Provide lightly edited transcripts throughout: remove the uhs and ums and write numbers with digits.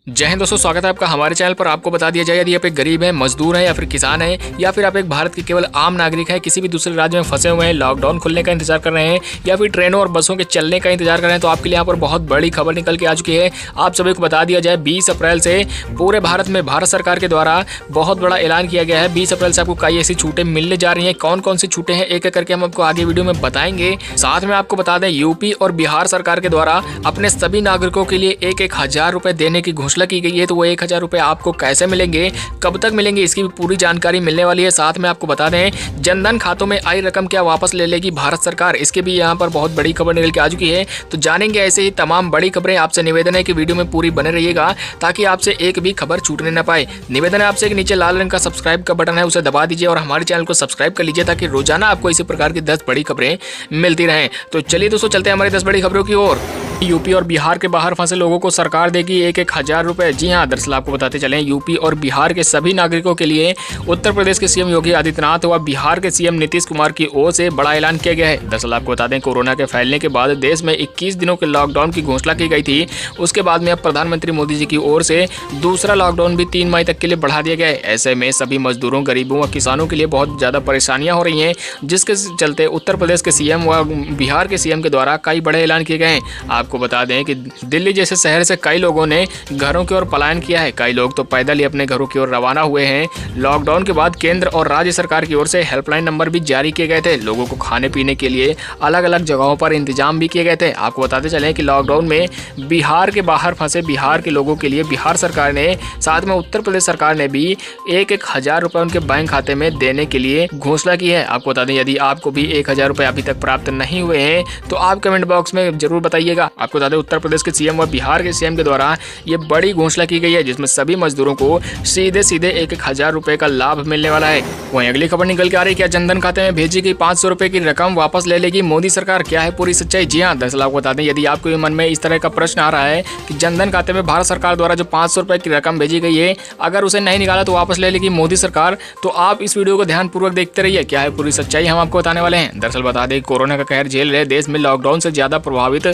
जय हिंद दोस्तों, स्वागत है आपका हमारे चैनल पर। आपको बता दिया जाए, यदि आप एक गरीब हैं, मजदूर हैं या फिर किसान हैं या फिर आप एक भारत के केवल आम नागरिक हैं, किसी भी दूसरे राज्य में फंसे हुए हैं, लॉकडाउन खुलने का इंतजार कर रहे हैं या फिर ट्रेनों और बसों के चलने का इंतजार कर रहे हैं, तो आपके लिए यहाँ पर बहुत बड़ी खबर निकल के आ चुकी है। आप सभी को बता दिया जाए, 20 अप्रैल से पूरे भारत में भारत सरकार के द्वारा बहुत बड़ा ऐलान किया गया है। 20 अप्रैल से आपको कई ऐसी छूटें मिलने जा रही हैं। कौन कौन सी छूटें हैं, एक एक करके हम आपको आगे वीडियो में बताएंगे। साथ में आपको बता दें, यूपी और बिहार सरकार के द्वारा अपने सभी नागरिकों के लिए 1,000 रुपए देने की घोषणा की गई है। तो वो 1,000 रुपए आपको कैसे मिलेंगे, कब तक मिलेंगे, इसकी भी पूरी जानकारी मिलने वाली है। साथ में आपको बता दें, जनधन खातों में आई रकम क्या वापस ले लेगी भारत सरकार, इसके भी यहाँ पर बहुत बड़ी खबर निकल के आ चुकी है। तो जानेंगे ऐसे ही तमाम बड़ी खबरें। आपसे निवेदन है कि वीडियो में पूरी बने रहिएगा ताकि आपसे एक भी खबर छूटने न पाए। निवेदन है आपसे कि नीचे लाल रंग का सब्सक्राइब का बटन है, उसे दबा दीजिए और हमारे चैनल को सब्सक्राइब कर लीजिए ताकि रोजाना आपको इसी प्रकार की 10 बड़ी खबरें मिलती रहें। तो चलिए दोस्तों, चलते हैं हमारी 10 बड़ी खबरों की ओर। यूपी और बिहार के बाहर फंसे लोगों को सरकार देगी 1,000 रुपए। जी हाँ, दरअसल आपको बताते चलें, यूपी और बिहार के सभी नागरिकों के लिए उत्तर प्रदेश के सीएम योगी आदित्यनाथ व बिहार के सीएम नीतीश कुमार की ओर से बड़ा ऐलान किया गया है। दरअसल आपको बता दें, कोरोना के फैलने के बाद देश में 21 दिनों के लॉकडाउन की घोषणा की गई थी। उसके बाद में अब प्रधानमंत्री मोदी जी की ओर से दूसरा लॉकडाउन भी 3 मई तक के लिए बढ़ा दिया गया है। ऐसे में सभी मजदूरों, गरीबों व किसानों के लिए बहुत ज्यादा परेशानियां हो रही हैं, जिसके चलते उत्तर प्रदेश के सीएम व बिहार के सीएम के द्वारा कई बड़े ऐलान किए गए हैं। आपको बता दें कि दिल्ली जैसे शहर से कई लोगों ने घरों की ओर पलायन किया है। कई लोग तो पैदल ही अपने घरों की ओर रवाना हुए हैं। लॉकडाउन के बाद केंद्र और राज्य सरकार की ओर से हेल्पलाइन नंबर भी जारी किए गए थे। लोगों को खाने पीने के लिए अलग अलग जगहों पर इंतजाम भी किए गए थे। आपको बताते चलें कि लॉकडाउन में बिहार के बाहर फंसे बिहार के लोगों के लिए बिहार सरकार ने, साथ में उत्तर प्रदेश सरकार ने भी 1,000 रुपए उनके बैंक खाते में देने के लिए घोषणा की है। आपको बता दें, यदि आपको भी 1,000 रुपए अभी तक प्राप्त नहीं हुए हैं तो आप कमेंट बॉक्स में जरूर बताइएगा। आपको बता दें, उत्तर प्रदेश के सीएम व बिहार के सीएम के द्वारा ये बड़ी घोषणा की गई है, जिसमें सभी मजदूरों को सीधे 1,000 रुपए का लाभ मिलने वाला है। वहीं अगली खबर निकल के आ रही है, क्या जनधन खाते में भेजी गई 500 रुपए की रकम वापस ले लेगी मोदी सरकार, क्या है पूरी सच्चाई। जी हाँ, दरअसल आपको बता दें, यदि आपके मन में इस तरह का प्रश्न आ रहा है कि जनधन खाते में भारत सरकार द्वारा जो 500 रुपए की रकम भेजी गई है, अगर उसे नहीं निकाला तो वापस ले लेगी मोदी सरकार, तो आप इस वीडियो को ध्यानपूर्वक देखते रहिए। क्या है पूरी सच्चाई, हम आपको बताने वाले हैं। दरअसल बता दें, कोरोना का कहर झेल रहे देश में लॉकडाउन से ज्यादा प्रभावित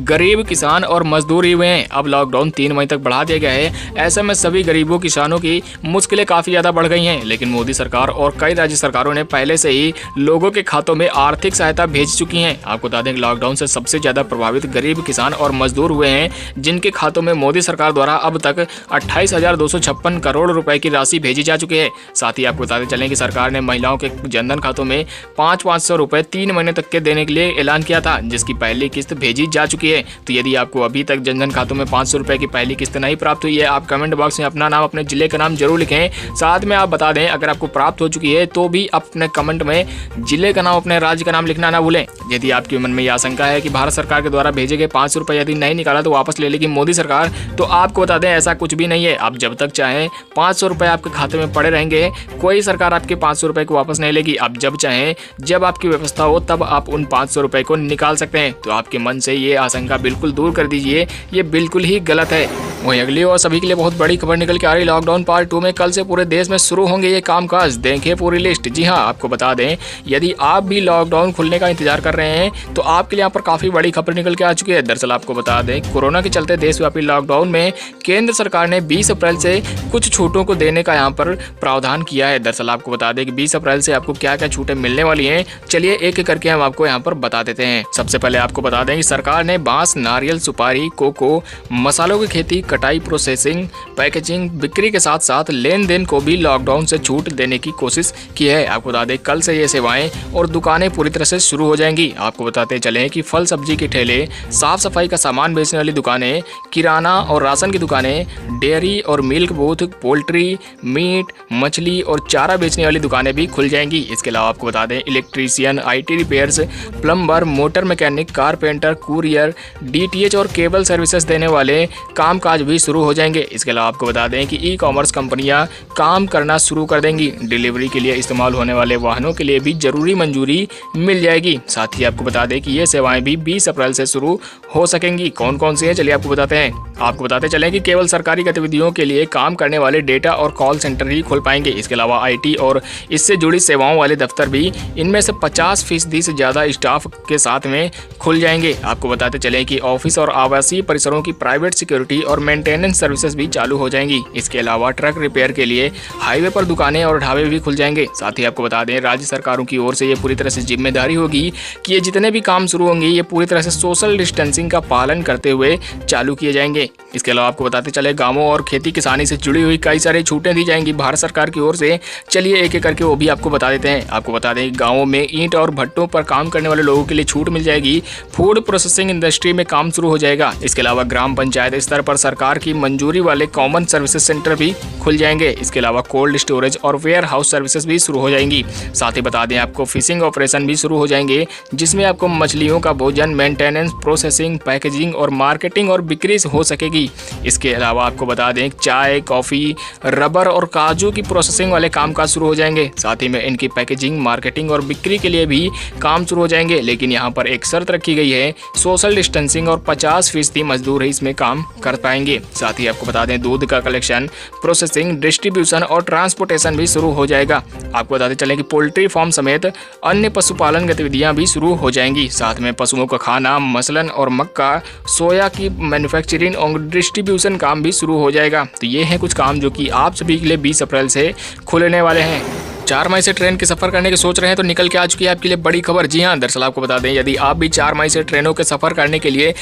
गरीब, किसान और मजदूर ही हुए हैं। अब लॉकडाउन 3 मई तक बढ़ा दिया गया है। ऐसे में सभी गरीबों, किसानों की मुश्किलें काफी ज्यादा बढ़ गई हैं, लेकिन मोदी सरकार और कई राज्य सरकारों ने पहले से ही लोगों के खातों में आर्थिक सहायता भेज चुकी हैं। आपको बता दें कि लॉकडाउन से सबसे ज्यादा प्रभावित गरीब, किसान और मजदूर हुए हैं, जिनके खातों में मोदी सरकार द्वारा अब तक 28,256 करोड़ रुपए की राशि भेजी जा चुकी है। साथ ही आपको बताते चलें कि सरकार ने महिलाओं के जनधन खातों में 500 रुपए 3 महीने तक के देने के लिए ऐलान किया था, जिसकी पहली किस्त भेजी जा चुकी है। तो यदि आपको अभी तक जनधन खातों में 500 रुपए की पहली किस्त नहीं प्राप्त हुई है, आप कमेंट बॉक्स में अपना नाम, अपने जिले का नाम जरूर लिखें। साथ में आप बता दें, अगर आपको प्राप्त हो चुकी है तो भी अपने कमेंट में जिले का नाम, अपने राज्य का नाम लिखना ना भूलें। यदि आपके मन में यह आशंका है कि भारत सरकार के द्वारा भेजे गए 500 रुपए यदि नहीं निकाला तो वापस ले लेगी मोदी सरकार, तो आपको बता दें, ऐसा कुछ भी नहीं है। आप जब तक चाहें 500 रुपए आपके खाते में पड़े रहेंगे, कोई सरकार आपके 500 रुपए को वापस नहीं लेगी। आप जब चाहें, जब आपकी व्यवस्था हो, तब आप उन 500 रुपए को निकाल सकते हैं। तो आपके मन से ये आशंका बिल्कुल दूर कर दीजिए, ये बिल्कुल ही गलत है। वहीं अगली और सभी के लिए बहुत बड़ी खबर निकल के आ रही, लॉकडाउन पार्ट 2 में कल से पूरे देश में शुरू होंगे ये कामकाज, देखें पूरी लिस्ट। जी हाँ, आपको बता दें, यदि आप भी लॉकडाउन खुलने का इंतजार कर रहे हैं तो आपके लिए यहाँ पर काफी बड़ी खबर निकल के आ चुकी है। दरअसल आपको बता दें, कोरोना के चलते देशव्यापी लॉकडाउन में केंद्र सरकार ने 20 अप्रैल से कुछ छूटों को देने का यहाँ पर प्रावधान किया है। दरअसल आपको बता दें कि 20 अप्रैल से आपको क्या क्या छूटें मिलने वाली हैं, चलिए एक एक करके हम आपको यहाँ पर बता देते हैं। सबसे पहले आपको बता दें कि सरकार ने बांस, नारियल, सुपारी, कोको, मसालों की खेती, कटाई, प्रोसेसिंग, पैकेजिंग, बिक्री के साथ साथ लेन देन को भी लॉकडाउन से छूट देने की कोशिश की है। आपको बता दें, कल से ये सेवाएं और दुकानें पूरी तरह से शुरू हो जाएंगी। आपको बताते चलें कि फल सब्जी के ठेले, साफ सफाई का सामान बेचने वाली दुकानें, किराना और राशन की दुकानें, डेयरी और मिल्क बूथ, पोल्ट्री, मीट, मछली और चारा बेचने वाली दुकानें भी खुल जाएंगी। इसके अलावा आपको बता दें, electrician, IT repairs, plumber, motor mechanic, carpenter, courier, DTH और केबल सर्विसेज देने वाले कामकाज भी शुरू हो जाएंगे। इसके अलावा आपको बता दें कि ई-कॉमर्स कंपनियां काम करना शुरू कर देंगी। डिलीवरी के लिए इस्तेमाल होने वाले वाहनों के लिए भी जरूरी मंजूरी मिल जाएगी। साथ ही आपको बता दें कि ये सेवाएं भी 20 अप्रैल से शुरू हो सकेंगी। कौन कौन सी है, चलिए आपको बताते हैं। आपको बताते चलें कि केवल सरकारी गतिविधियों के लिए काम करने वाले डेटा और कॉल सेंटर ही खुल पाएंगे। इसके अलावा IT और इससे जुड़ी सेवाओं वाले दफ्तर भी इनमें से 50% से ज़्यादा स्टाफ के साथ में खुल जाएंगे। आपको बताते चलें चलें कि ऑफिस और आवासीय परिसरों की प्राइवेट सिक्योरिटी और मेंटेनेंस सर्विसेज भी चालू हो जाएंगी। इसके अलावा ट्रक रिपेयर के लिए हाईवे पर दुकानें और ढाबे भी खुल जाएंगे। साथ ही आपको बता दें, राज्य सरकारों की ओर से ये पूरी तरह से जिम्मेदारी होगी कि ये जितने भी काम शुरू होंगे ये पूरी तरह से सोशल डिस्टेंसिंग का पालन करते हुए चालू किए जाएंगे। इसके अलावा आपको बताते चले, गाँवों और खेती किसानी से जुड़ी हुई कई सारी छूटें दी जाएंगी भारत सरकार की ओर से। चलिए एक एक करके वो भी आपको बता देते हैं। आपको बता दें, गाँवों में ईंट और भट्टों पर काम करने वाले लोगों के लिए छूट मिल जाएगी। फूड प्रोसेसिंग इंडस्ट्री में काम शुरू हो जाएगा। इसके अलावा ग्राम पंचायत स्तर पर सरकार की मंजूरी वाले कॉमन सर्विसेज सेंटर भी खुल जाएंगे। इसके अलावा कोल्ड स्टोरेज और वेयर हाउस सर्विसेज भी शुरू हो जाएंगी। साथ ही बता दें आपको, फिशिंग ऑपरेशन भी शुरू हो जाएंगे, जिसमें आपको मछलियों का भोजन, मेंटेनेंस, प्रोसेसिंग, पैकेजिंग और मार्केटिंग और बिक्री हो सकेगी। इसके अलावा आपको बता दें, चाय, कॉफी, रबर और काजू की प्रोसेसिंग वाले कामकाज शुरू हो जाएंगे। साथ ही में इनकी पैकेजिंग, मार्केटिंग और बिक्री के लिए भी काम शुरू हो जाएंगे। लेकिन यहाँ पर एक शर्त रखी गई है, सोशल डिस्टेंसिंग और 50% मजदूर ही इसमें काम कर पाएंगे। साथ ही आपको बता दें, दूध का कलेक्शन, प्रोसेसिंग, डिस्ट्रीब्यूशन और ट्रांसपोर्टेशन भी शुरू हो जाएगा। आपको बताते चले कि पोल्ट्री फार्म समेत अन्य पशुपालन गतिविधियां भी शुरू हो जाएंगी। साथ में पशुओं का खाना, मसलन और मक्का, सोया की मैन्युफैक्चरिंग और डिस्ट्रीब्यूशन काम भी शुरू हो जाएगा। तो ये हैं कुछ काम जो कि आप सभी के लिए 20 अप्रैल से खुलने वाले हैं। 4 मई से ट्रेन के सफर करने की सोच रहे हैं तो निकल के आ चुकी है आपके लिए बड़ी खबर। जी हाँ, दरअसल आपको बता दें, यदि आप भी 4 मई से ट्रेनों के सफर करने के लिए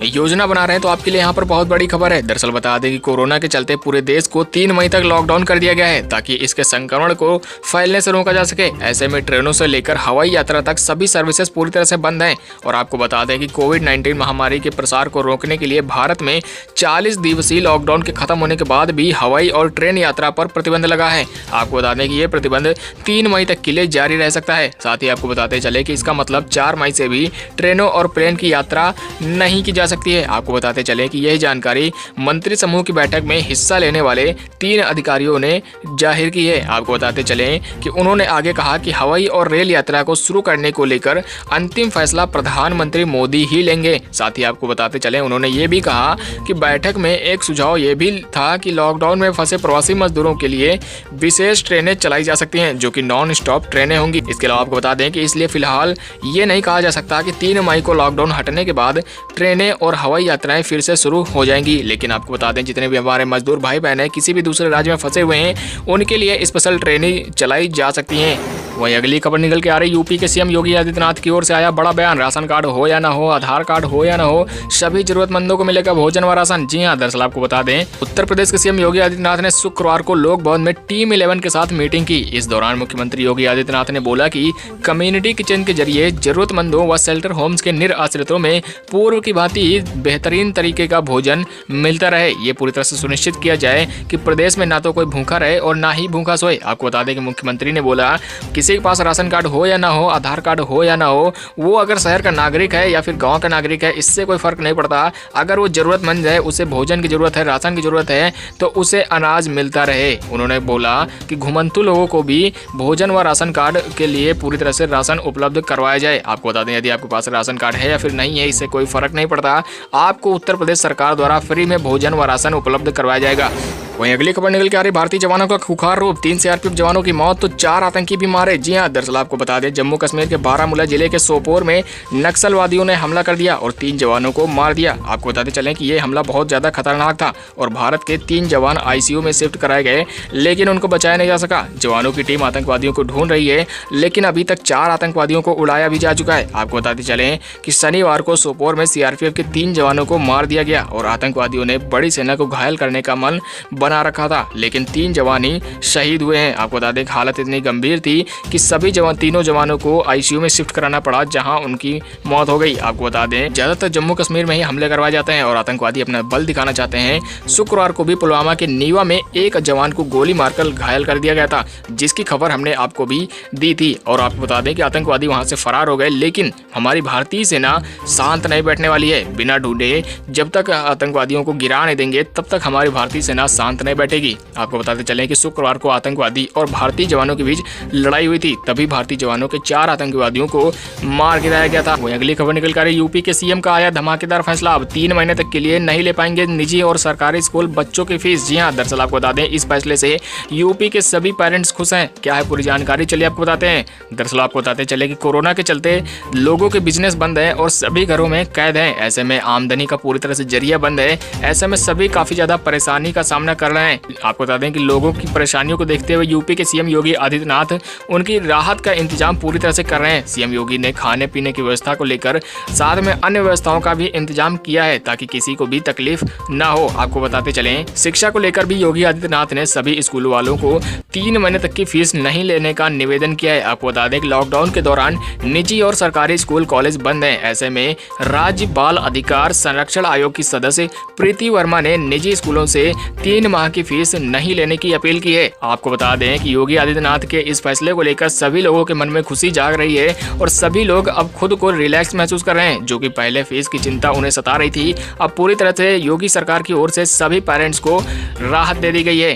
योजना बना रहे हैं तो आपके लिए यहाँ पर बहुत बड़ी खबर है। दरअसल बता दें कि कोरोना के चलते पूरे देश को 3 मई तक लॉकडाउन कर दिया गया है, ताकि इसके संक्रमण को फैलने से रोका जा सके। ऐसे में ट्रेनों से लेकर हवाई यात्रा तक सभी सर्विसेज पूरी तरह से बंद हैं। और आपको बता दें कि कोविड-19 महामारी के प्रसार को रोकने के लिए भारत में 40 दिवसीय लॉकडाउन के खत्म होने के बाद भी हवाई और ट्रेन यात्रा पर प्रतिबंध लगा है। आपको बता दें कि ये प्रतिबंध 3 मई तक के लिए जारी रह सकता है। साथ ही आपको बताते चले कि इसका मतलब 4 मई से भी ट्रेनों और प्लेन की यात्रा नहीं की जा सकती है। आपको बताते चले कि यह जानकारी मंत्री समूह की बैठक में हिस्सा लेने वाले 3 अधिकारियों ने जाहिर की है। आपको बताते चले कि उन्होंने आगे कहा कि हवाई और रेल यात्रा को शुरू करने को लेकर अंतिम फैसला प्रधानमंत्री मोदी ही लेंगे। साथ ही आपको बताते चले, उन्होंने ये भी कहा कि बैठक में एक सुझाव ये भी था कि लॉकडाउन में फंसे प्रवासी मजदूरों के लिए विशेष ट्रेनें चलाई जा सकती हैं, जो कि नॉन स्टॉप ट्रेनें होंगी। इसके अलावा आपको बता दें कि इसलिए फिलहाल ये नहीं कहा जा सकता कि 3 मई को लॉकडाउन हटने के बाद ट्रेनें और हवाई यात्राएं फिर से शुरू हो जाएंगी। लेकिन आपको बता दें, जितने भी हमारे मजदूर भाई बहन हैं किसी भी दूसरे राज्य में फंसे हुए हैं, उनके लिए स्पेशल ट्रेनें चलाई जा सकती हैं। वहीं अगली खबर निकल के आ रही, यूपी के सीएम योगी आदित्यनाथ की ओर से आया बड़ा बयान। राशन कार्ड हो या ना हो, आधार कार्ड हो या ना हो, सभी जरूरतमंदों को मिलेगा भोजन व राशन। जी हां, दरअसल आपको बता दें, उत्तर प्रदेश के सीएम योगी आदित्यनाथ ने शुक्रवार को लोक भवन में टीम 11 के साथ मीटिंग की। इस दौरान मुख्यमंत्री योगी आदित्यनाथ ने बोला कि कम्युनिटी किचन के जरिए जरूरतमंदों व शेल्टर होम्स के निराश्रितों में पूर्व की भांति बेहतरीन तरीके का भोजन मिलता रहे। ये पूरी तरह से सुनिश्चित किया जाए कि प्रदेश में ना तो कोई भूखा रहे और ना ही भूखा सोए। आपको बता दें कि मुख्यमंत्री ने बोला, किसी के पास राशन कार्ड हो या ना हो, आधार कार्ड हो या ना हो, वो अगर शहर का नागरिक है या फिर गांव का नागरिक है, इससे कोई फर्क नहीं पड़ता। अगर वो जरूरतमंद है, उसे भोजन की जरूरत है, राशन की जरूरत है, तो उसे अनाज मिलता रहे। उन्होंने बोला कि घुमंतु लोगों को भी भोजन व राशन कार्ड के लिए पूरी तरह से राशन उपलब्ध करवाया जाए। आपको बता दें, यदि आपके पास राशन कार्ड है या फिर नहीं है, इससे कोई फर्क नहीं पड़ता। आपको उत्तर प्रदेश सरकार द्वारा फ्री में भोजन व राशन उपलब्ध करवाया जाएगा। वहीं अगली खबर निकल के आ रही, भारतीय जवानों का खुखार रूप, 3 सीआरपीएफ जवानों की मौत तो 4 आतंकी भी मारे। जी हां, दरअसल आपको बता दें, जम्मू कश्मीर के बारामूला जिले के सोपोर में नक्सलवादियों ने हमला कर दिया और 3 जवानों को मार दिया। आपको बताते चलें कि ये हमला बहुत ज्यादा खतरनाक था और भारत के 3 जवान आईसीयू में शिफ्ट कराए गए, लेकिन उनको बचाया नहीं जा सका। जवानों की टीम आतंकवादियों को ढूंढ रही है, लेकिन अभी तक 4 आतंकवादियों को उड़ाया भी जा चुका है। आपको बताते चलें कि शनिवार को सोपोर में सीआरपीएफ के 3 जवानों को मार दिया गया और आतंकवादियों ने बड़ी सेना को घायल करने का मन बना रखा था, लेकिन 3 जवान ही शहीद हुए हैं। आपको बता दें, हालत इतनी गंभीर थी कि सभी तीनों जवानों को आईसीयू में शिफ्ट कराना पड़ा, जहां उनकी मौत हो गई। आपको बता दें, ज्यादातर जम्मू कश्मीर में ही हमले करवाए जाते हैं और आतंकवादी अपना बल दिखाना चाहते हैं। शुक्रवार को भी पुलवामा के नीवा में एक जवान को गोली मारकर घायल कर दिया गया था, जिसकी खबर हमने आपको भी दी थी। और आपको बता दें कि आतंकवादी वहां से फरार हो गए, लेकिन हमारी भारतीय सेना शांत नहीं बैठने वाली है। बिना ढूंढे जब तक आतंकवादियों को गिरा नहीं देंगे, तब तक हमारी भारतीय सेना शांत शांत नहीं बैठेगी। आपको बताते चलें कि शुक्रवार को आतंकवादी और भारतीय जवानों के बीच लड़ाई हुई थी, तभी भारतीय जवानों के 4 आतंकवादियों को मार गिराया गया था। वहीं अगली खबर निकल कर यूपी के सीएम का आया धमाकेदार फैसला, अब 3 महीने तक के लिए नहीं ले पाएंगे निजी और सरकारी स्कूल बच्चों की फीस। जी हाँ, दरअसल आपको बता दें इस फैसले से यूपी के सभी पेरेंट्स खुश हैं। क्या है पूरी जानकारी, चलिए आपको बताते हैं। दरअसल आपको बताते चले कि कोरोना के चलते लोगों के बिजनेस बंद है और सभी घरों में कैद हैं। ऐसे में आमदनी का पूरी तरह से जरिया बंद है। ऐसे में सभी काफी ज्यादा परेशानी का सामना कर रहे हैं। आपको बता दें कि लोगों की परेशानियों को देखते हुए यूपी के सीएम योगी आदित्यनाथ उनकी राहत का इंतजाम पूरी तरह से कर रहे हैं। सीएम योगी ने खाने पीने की व्यवस्था को लेकर साथ में अन्य व्यवस्थाओं का भी इंतजाम किया है ताकि किसी को भी तकलीफ ना हो। आपको बताते चलें शिक्षा को लेकर भी योगी आदित्यनाथ ने सभी स्कूल वालों को 3 महीने तक की फीस नहीं लेने का निवेदन किया है। आपको बता दें कि लॉकडाउन के दौरान निजी और सरकारी स्कूल कॉलेज बंद हैं। ऐसे में राज्य बाल अधिकार संरक्षण आयोग की सदस्य प्रीति वर्मा ने निजी स्कूलों से 3 माह की फीस नहीं लेने की अपील की है। आपको बता दें कि योगी आदित्यनाथ के इस फैसले को लेकर सभी लोगों के मन में खुशी जाग रही है और सभी लोग अब खुद को रिलैक्स महसूस कर रहे हैं। जो कि पहले फीस की चिंता उन्हें सता रही थी, अब पूरी तरह से योगी सरकार की ओर से सभी पेरेंट्स को राहत दे दी गई है।